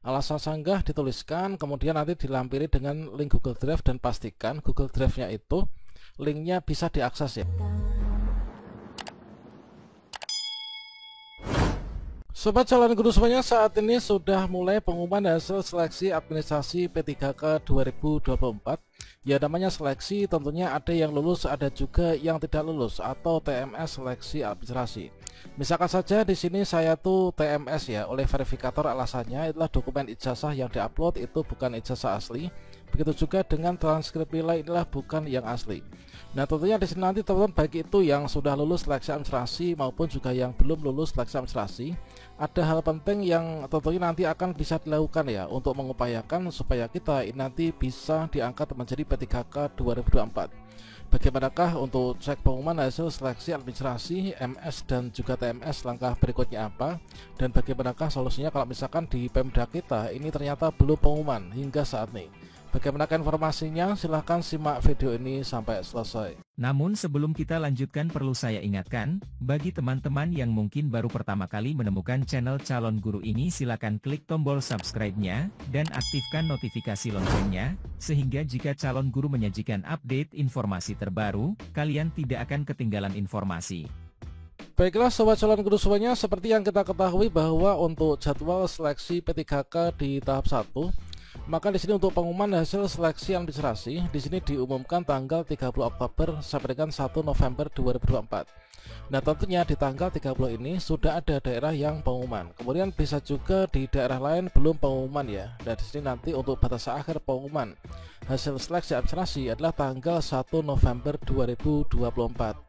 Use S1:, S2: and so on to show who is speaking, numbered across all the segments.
S1: Alasan sanggah dituliskan, kemudian nanti dilampiri dengan link Google Drive dan pastikan Google Drive-nya itu linknya bisa diakses ya. Sobat calon guru semuanya, saat ini sudah mulai pengumuman hasil seleksi administrasi P3K 2024. Ya, namanya seleksi, tentunya ada yang lulus, ada juga yang tidak lulus, atau TMS seleksi administrasi. Misalkan saja di sini saya tuh TMS ya, oleh verifikator alasannya itulah dokumen ijazah yang diupload itu bukan ijazah asli. Begitu juga dengan transkrip nilai inilah bukan yang asli. Nah, tentunya di sini nanti teman-teman baik itu yang sudah lulus seleksi administrasi maupun juga yang belum lulus seleksi administrasi, ada hal penting yang tentunya nanti akan bisa dilakukan ya untuk mengupayakan supaya kita ini nanti bisa diangkat menjadi P3K 2024. Bagaimanakah untuk cek pengumuman hasil seleksi administrasi, MS dan juga TMS, langkah berikutnya apa, dan bagaimanakah solusinya kalau misalkan di Pemda kita ini ternyata belum pengumuman hingga saat ini. Bagaimana informasinya? Silahkan simak video ini sampai selesai.
S2: Namun sebelum kita lanjutkan perlu saya ingatkan, bagi teman-teman yang mungkin baru pertama kali menemukan channel Calon Guru ini silakan klik tombol subscribe-nya, dan aktifkan notifikasi loncengnya, sehingga jika Calon Guru menyajikan update informasi terbaru, kalian tidak akan ketinggalan informasi.
S1: Baiklah sobat calon guru semuanya, seperti yang kita ketahui bahwa untuk jadwal seleksi P3K di tahap 1, maka di sini untuk pengumuman hasil seleksi administrasi di sini diumumkan tanggal 30 Oktober sampai dengan 1 November 2024. Nah, tentunya di tanggal 30 ini sudah ada daerah yang pengumuman. Kemudian bisa juga di daerah lain belum pengumuman ya. Dan di sini nanti untuk batas akhir pengumuman hasil seleksi administrasi adalah tanggal 1 November 2024.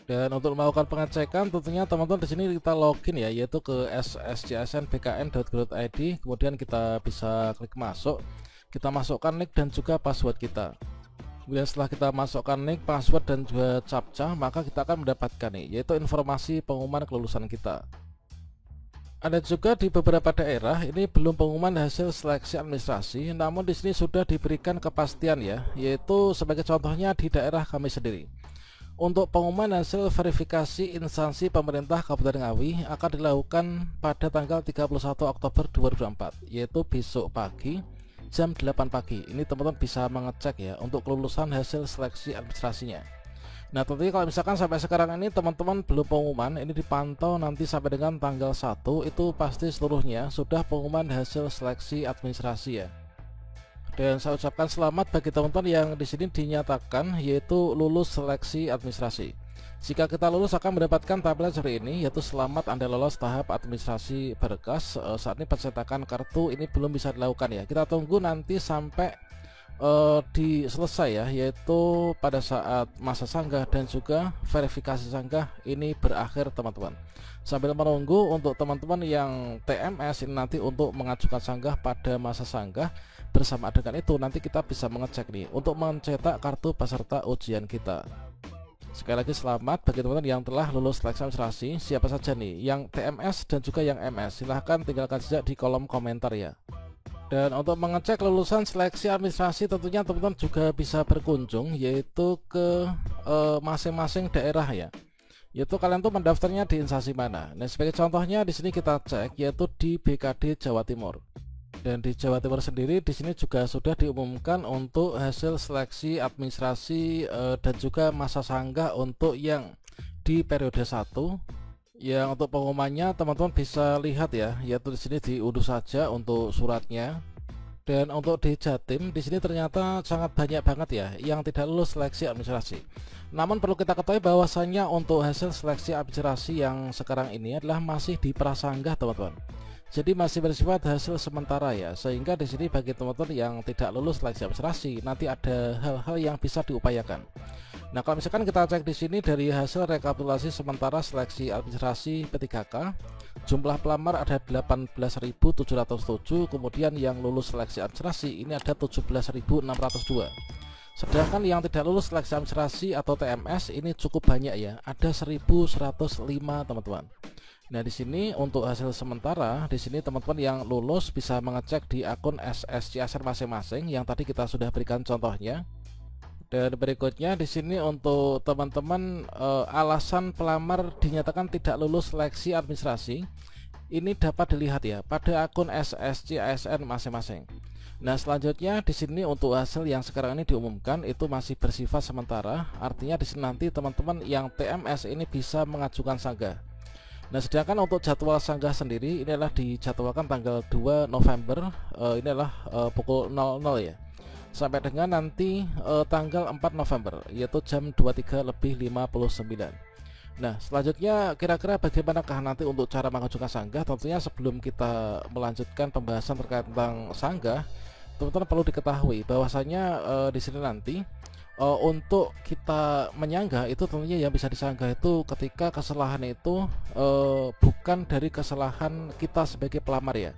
S1: Dan untuk melakukan pengecekan tentunya teman-teman di sini kita login ya, yaitu ke sscsnbkn.go.id, kemudian kita bisa klik masuk, kita masukkan nick dan juga password kita. Kemudian setelah kita masukkan nick, password dan juga captcha, maka kita akan mendapatkan nih, yaitu informasi pengumuman kelulusan kita. Ada juga di beberapa daerah ini belum pengumuman hasil seleksi administrasi, namun di sini sudah diberikan kepastian ya, yaitu sebagai contohnya di daerah kami sendiri. Untuk pengumuman hasil verifikasi instansi pemerintah Kabupaten Ngawi akan dilakukan pada tanggal 31 Oktober 2024, yaitu besok pagi jam 8 pagi. Ini teman-teman bisa mengecek ya untuk kelulusan hasil seleksi administrasinya. Nah, tentunya kalau misalkan sampai sekarang ini teman-teman belum pengumuman, ini dipantau nanti sampai dengan tanggal 1 itu pasti seluruhnya sudah pengumuman hasil seleksi administrasi ya. Dan saya ucapkan selamat bagi teman-teman yang di sini dinyatakan yaitu lulus seleksi administrasi. Jika kita lulus akan mendapatkan tampilan seperti ini, yaitu selamat Anda lolos tahap administrasi berkas. Saat ini pencetakan kartu ini belum bisa dilakukan ya. Kita tunggu nanti sampai selesai ya, yaitu pada saat masa sanggah dan juga verifikasi sanggah ini berakhir teman-teman. Sambil menunggu untuk teman-teman yang TMS ini nanti untuk mengajukan sanggah pada masa sanggah, bersama dengan itu nanti kita bisa mengecek nih untuk mencetak kartu peserta ujian kita. Sekali lagi selamat bagi teman-teman yang telah lulus seleksi administrasi. Siapa saja nih yang TMS dan juga yang MS, silahkan tinggalkan saja di kolom komentar ya. Dan untuk mengecek lulusan seleksi administrasi tentunya teman-teman juga bisa berkunjung yaitu ke masing-masing daerah ya. Yaitu kalian tuh mendaftarnya di instansi mana. Nah, sebagai contohnya di sini kita cek yaitu di BKD Jawa Timur. Dan di Jawa Timur sendiri di sini juga sudah diumumkan untuk hasil seleksi administrasi dan juga masa sanggah untuk yang di periode 1. Yang untuk pengumumannya teman-teman bisa lihat ya, yaitu di sini diunduh saja untuk suratnya. Dan untuk di Jatim di sini ternyata sangat banyak banget ya yang tidak lulus seleksi administrasi. Namun perlu kita ketahui bahwasannya untuk hasil seleksi administrasi yang sekarang ini adalah masih di prasanggah teman-teman. Jadi masih bersifat hasil sementara ya, sehingga di sini bagi teman-teman yang tidak lulus seleksi administrasi nanti ada hal-hal yang bisa diupayakan. Nah, kalau misalkan kita cek di sini dari hasil rekapitulasi sementara seleksi administrasi P3K, jumlah pelamar ada 18.707, kemudian yang lulus seleksi administrasi ini ada 17.602. Sedangkan yang tidak lulus seleksi administrasi atau TMS ini cukup banyak ya, ada 1.105 teman-teman. Nah, di sini untuk hasil sementara, di sini teman-teman yang lulus bisa mengecek di akun SSCSR masing-masing yang tadi kita sudah berikan contohnya. Dan berikutnya di sini untuk teman-teman alasan pelamar dinyatakan tidak lulus seleksi administrasi. ini dapat dilihat ya pada akun SSC ASN masing-masing. Nah, selanjutnya di sini untuk hasil yang sekarang ini diumumkan itu masih bersifat sementara, artinya di sini nanti teman-teman yang TMS ini bisa mengajukan sanggah. Nah, sedangkan untuk jadwal sanggah sendiri ini adalah dijadwalkan tanggal 2 November, ini adalah pukul 00 ya, sampai dengan nanti tanggal 4 November, yaitu jam 23:59. Nah, selanjutnya kira-kira bagaimanakah nanti untuk cara mengajukan sanggah? Tentunya sebelum kita melanjutkan pembahasan terkait tentang sanggah, teman-teman perlu diketahui bahwasanya di sini nanti untuk kita menyanggah itu tentunya yang bisa disanggah itu ketika kesalahan itu bukan dari kesalahan kita sebagai pelamar ya.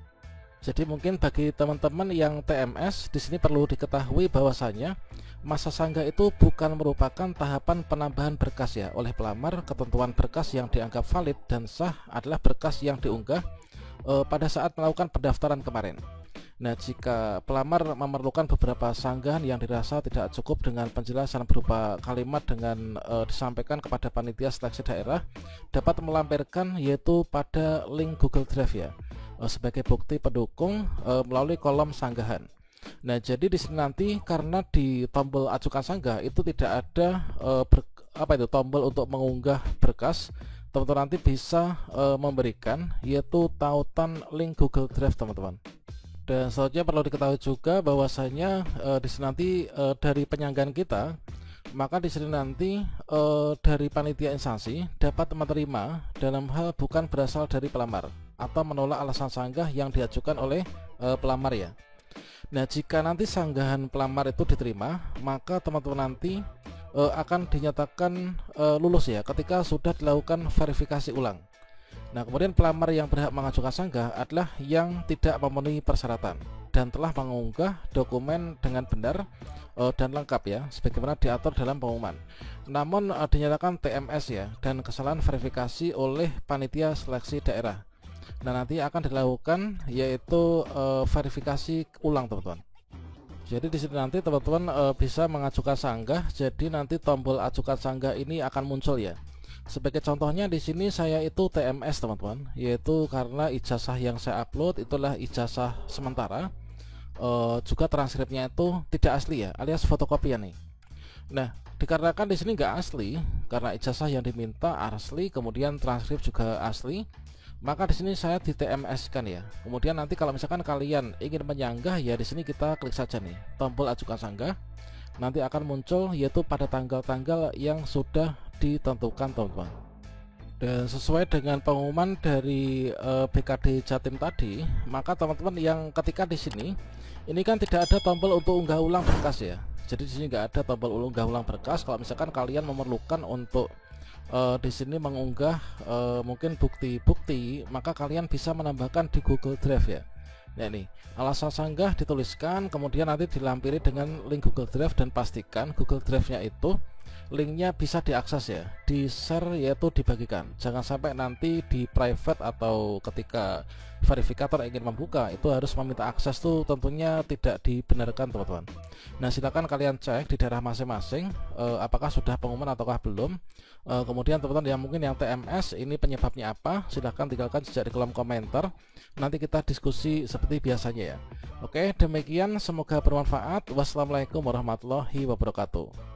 S1: Jadi mungkin bagi teman-teman yang TMS di sini perlu diketahui bahwasanya masa sanggah itu bukan merupakan tahapan penambahan berkas ya oleh pelamar. Ketentuan berkas yang dianggap valid dan sah adalah berkas yang diunggah pada saat melakukan pendaftaran kemarin. Nah, jika pelamar memerlukan beberapa sanggahan yang dirasa tidak cukup dengan penjelasan berupa kalimat dengan disampaikan kepada panitia seleksi daerah, dapat melampirkan yaitu pada link Google Drive ya, sebagai bukti pendukung melalui kolom sanggahan. Nah, jadi di sini nanti karena di tombol ajukan sanggah itu tidak ada tombol untuk mengunggah berkas, teman-teman nanti bisa memberikan yaitu tautan link Google Drive teman-teman. Dan selanjutnya perlu diketahui juga bahwasanya di sini nanti dari penyanggahan kita, maka di sini nanti dari panitia instansi dapat menerima dalam hal bukan berasal dari pelamar atau menolak alasan sanggah yang diajukan oleh pelamar ya. Nah, jika nanti sanggahan pelamar itu diterima, maka teman-teman nanti akan dinyatakan lulus ya ketika sudah dilakukan verifikasi ulang. Nah, kemudian pelamar yang berhak mengajukan sanggah adalah yang tidak memenuhi persyaratan dan telah mengunggah dokumen dengan benar dan lengkap ya, sebagaimana diatur dalam pengumuman. Namun dinyatakan TMS ya dan kesalahan verifikasi oleh panitia seleksi daerah. Nah, nanti akan dilakukan yaitu verifikasi ulang teman-teman. Jadi di sini nanti teman-teman bisa mengajukan sanggah. Jadi nanti tombol ajukan sanggah ini akan muncul ya. Sebagai contohnya di sini saya itu TMS teman-teman, yaitu karena ijazah yang saya upload itulah ijazah sementara, juga transkripnya itu tidak asli ya, alias fotokopian nih. Nah, dikarenakan di sini nggak asli, karena ijazah yang diminta asli, kemudian transkrip juga asli, maka di sini saya di TMS kan ya. Kemudian nanti kalau misalkan kalian ingin menyanggah ya di sini kita klik saja nih tombol ajukan sanggah. Nanti akan muncul yaitu pada tanggal-tanggal yang sudah ditentukan teman-teman. Dan sesuai dengan pengumuman dari BKD Jatim tadi, maka teman-teman yang ketika di sini ini kan tidak ada tombol untuk unggah ulang berkas ya. Jadi di sini nggak ada tombol unggah ulang berkas. Kalau misalkan kalian memerlukan untuk di sini mengunggah mungkin bukti-bukti, maka kalian bisa menambahkan di Google Drive ya. Nah, ini alasan sanggah dituliskan, kemudian nanti dilampiri dengan link Google Drive dan pastikan Google Drive-nya itu linknya bisa diakses ya, di share yaitu dibagikan. Jangan sampai nanti di private atau ketika verifikator ingin membuka itu harus meminta akses tuh tentunya tidak dibenarkan teman-teman. Nah, silakan kalian cek di daerah masing-masing apakah sudah pengumuman ataukah belum. Kemudian teman-teman yang mungkin yang TMS ini penyebabnya apa, silahkan tinggalkan jejak di kolom komentar. Nanti kita diskusi seperti biasanya ya. Oke, demikian, semoga bermanfaat. Wassalamualaikum warahmatullahi wabarakatuh.